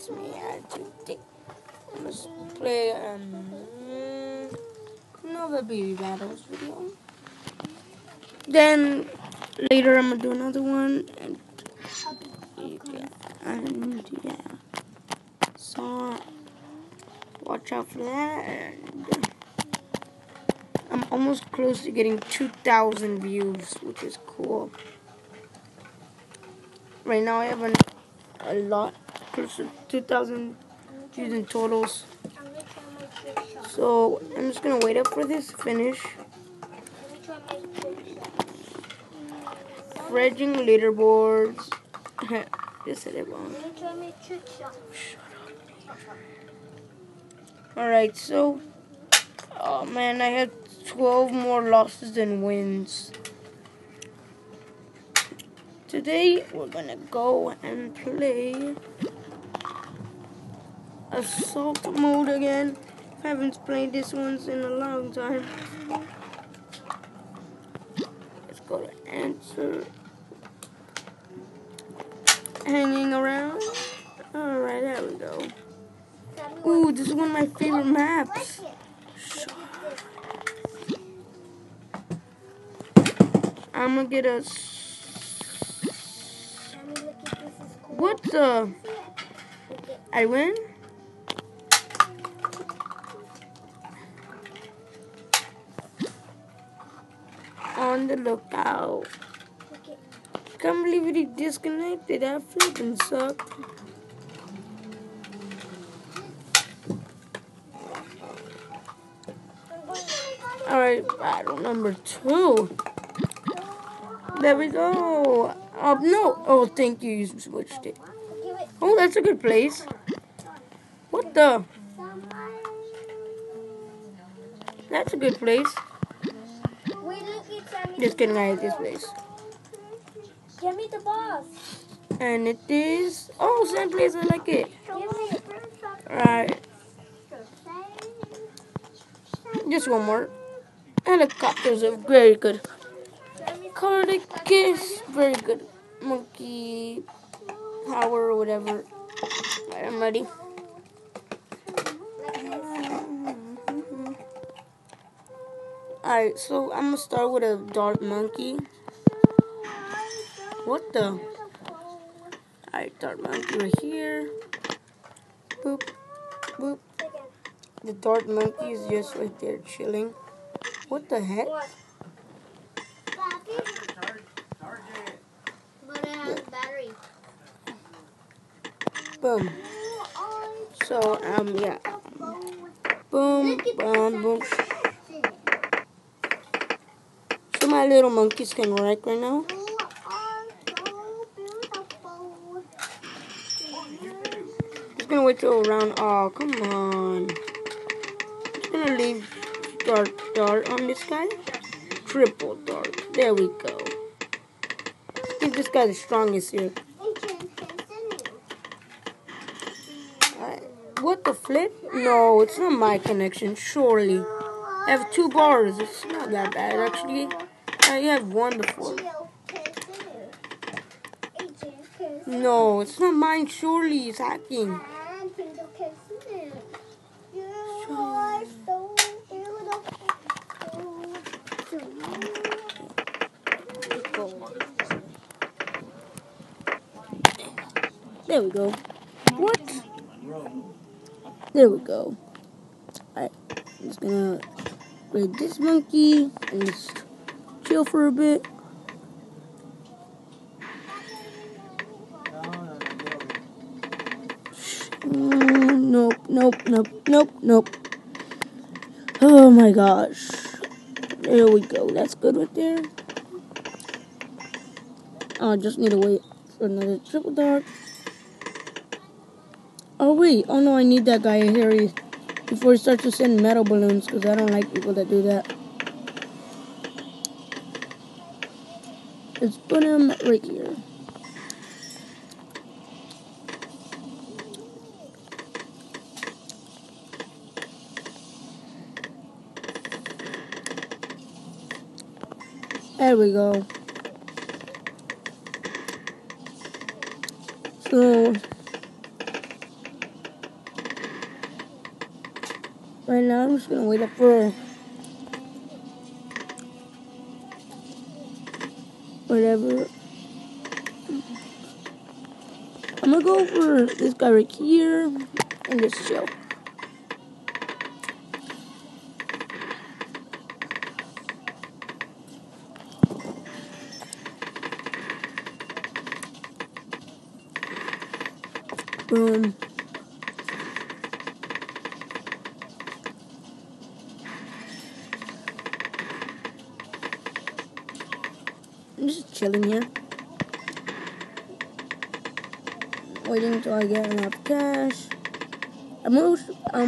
it's me. Let's play another baby battles video. Then later I'm gonna do another one, yeah. So watch out for that. And I'm almost close to getting 2,000 views, which is cool. Right now I have a lot, close to 2,000 views in totals. So I'm just gonna wait up for this to finish. Dredging leaderboards. Just said it wrong. Alright, so oh man, I had 12 more losses than wins. Today we're gonna go and play Assault mode again. I haven't played this one in a long time. Let's go to answer. Hanging around. Alright, there we go. Ooh, this is one of my favorite maps. I'm gonna get a... What the? I win? On the lookout. Can't believe it disconnected. That flipping sucked. Alright, battle number 2. There we go. No. Oh, thank you. You switched it. Oh, that's a good place. What the? That's a good place. Just kidding, I hate this place. Give me the boss. And it is... Oh, same place, I like it. Alright. Just one more. Helicopters are very good. Cardiac kiss, very good. Monkey power or whatever. Alright, I'm ready. Alright, so I'm gonna start with a dart monkey. What the? Alright, dart monkey right here. Boop, boop. The dart monkey is just right there chilling. What the heck? Boom. So, yeah. Boom, boom, boom. So my little monkeys can wreck right now. Just gonna wait till around. Oh, come on. Just gonna leave dart on this guy. Triple dart. There we go. I think this guy's the strongest here. Alright. What the flip? No, it's not my connection, surely. I have 2 bars. It's not that bad, actually. You have 1 before. No, it's not mine, surely. It's hacking. There we go. What? There we go. Alright, I'm just gonna raid this monkey and just chill for a bit. Nope. Oh my gosh. There we go. That's good right there. I just need to wait for another triple dart. Oh wait, oh no, I need that guy Harry before he starts to send metal balloons, because I don't like people that do that. Let's put him right here. There we go. So Right now, I'm just gonna wait up for whatever. I'm gonna go for this guy right here and just chill. Boom. I'm just chilling here. Waiting until I get enough cash. I'm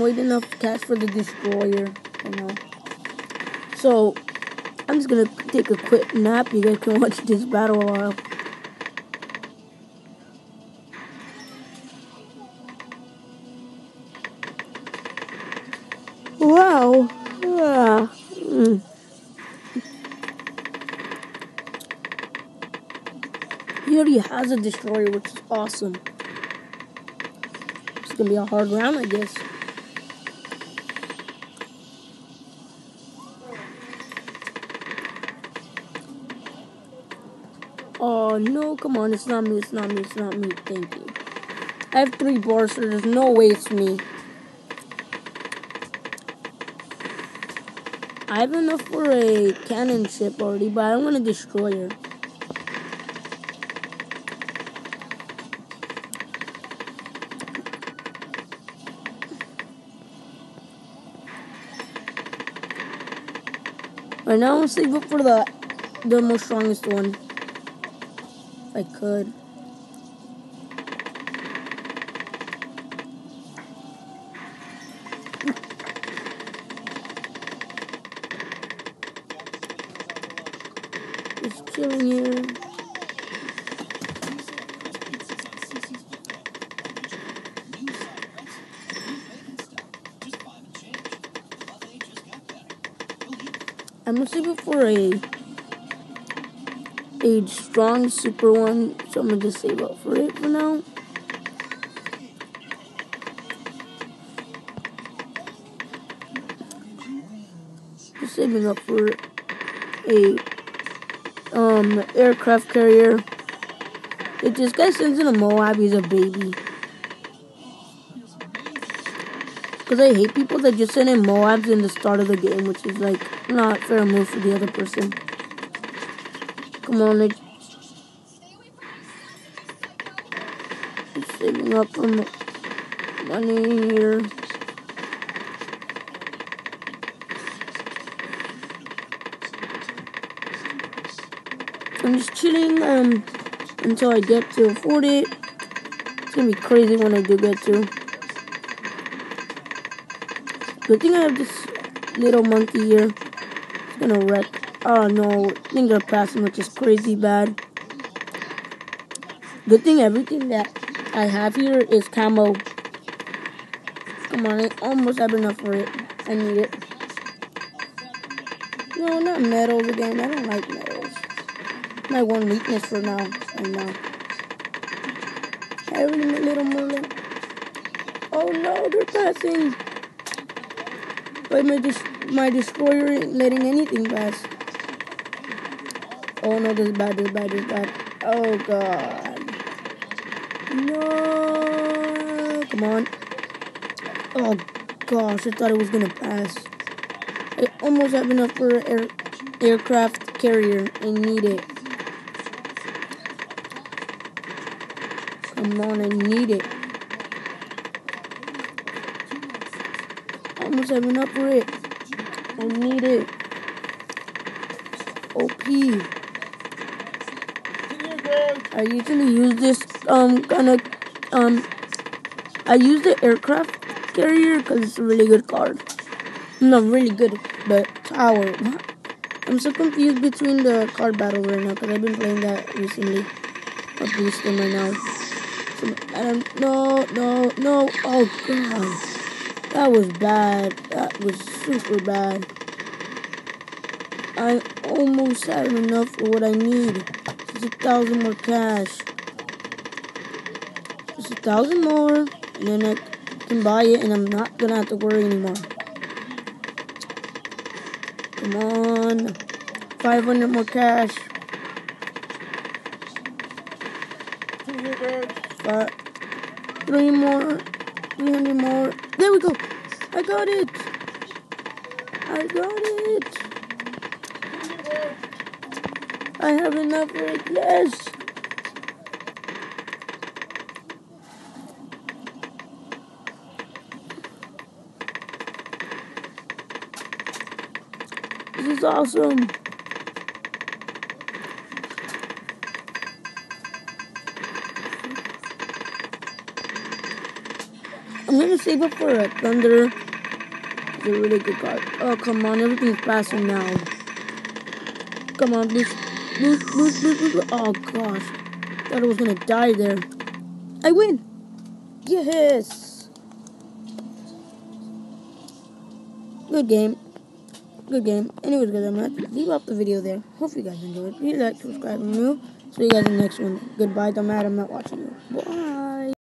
waiting enough cash for the destroyer, you know. So I'm just gonna take a quick nap. You guys can watch this battle a while. Wow. Yeah. He already has a destroyer, which is awesome. It's gonna be a hard round, I guess. Oh no, come on, it's not me, it's not me, it's not me, thank you. I have 3 bars, so there's no way it's me. I have enough for a cannon ship already, but I don't want a destroyer. Right now, I'm save up for the most strongest one. If I could. Just chilling here. I'm gonna save it for a strong super one, so I'm gonna just save up for it for now. Just saving up for a aircraft carrier. If this guy sends in a Moab, he's a baby. Because I hate people that just send in Moabs in the start of the game, which is like not fair move for the other person. Come on, like, just saving up for money here. I'm just chilling until I get to afford it. It's gonna be crazy when I do get to. Good thing I have this little monkey here. It's gonna wreck. Oh no, things are passing, which is crazy bad. Good thing everything that I have here is camo. Come on, I almost have enough for it. I need it. No, not metals again. I don't like metals. My one weakness for now. I know. Every little Merlin. Oh no, they're passing. But my destroyer ain't letting anything pass. Oh no, this is bad, this is bad, this is bad. Oh god. No. Come on. Oh gosh, I thought it was gonna pass. I almost have enough for an aircraft carrier. I need it. Come on, I need it. Almost have enough for it. I need it. OP. I usually use this I use the aircraft carrier because it's a really good card. Not really good, but tower. I'm so confused between the card battle right now because I've been playing that recently. I'll boost them right now. No. Oh god. That was bad. That was super bad. I almost have enough for what I need. Just 1,000 more cash. Just 1,000 more, and then I can buy it, and I'm not gonna have to worry anymore. Come on. 500 more cash. 3 more. 300 more. There we go. I got it. I got it. I have enough for it. Yes. This is awesome. I'm gonna save up for a Thunder. It's a really good card. Oh, come on. Everything's passing now. Come on, boost. Boost, boost, boost, boost. Oh, gosh. Thought I was gonna die there. I win. Yes. Good game. Good game. Anyways, guys, I'm gonna leave off the video there. Hope you guys enjoyed. Please like, subscribe, and new. See you guys in the next one. Goodbye. I'm not watching you. Bye.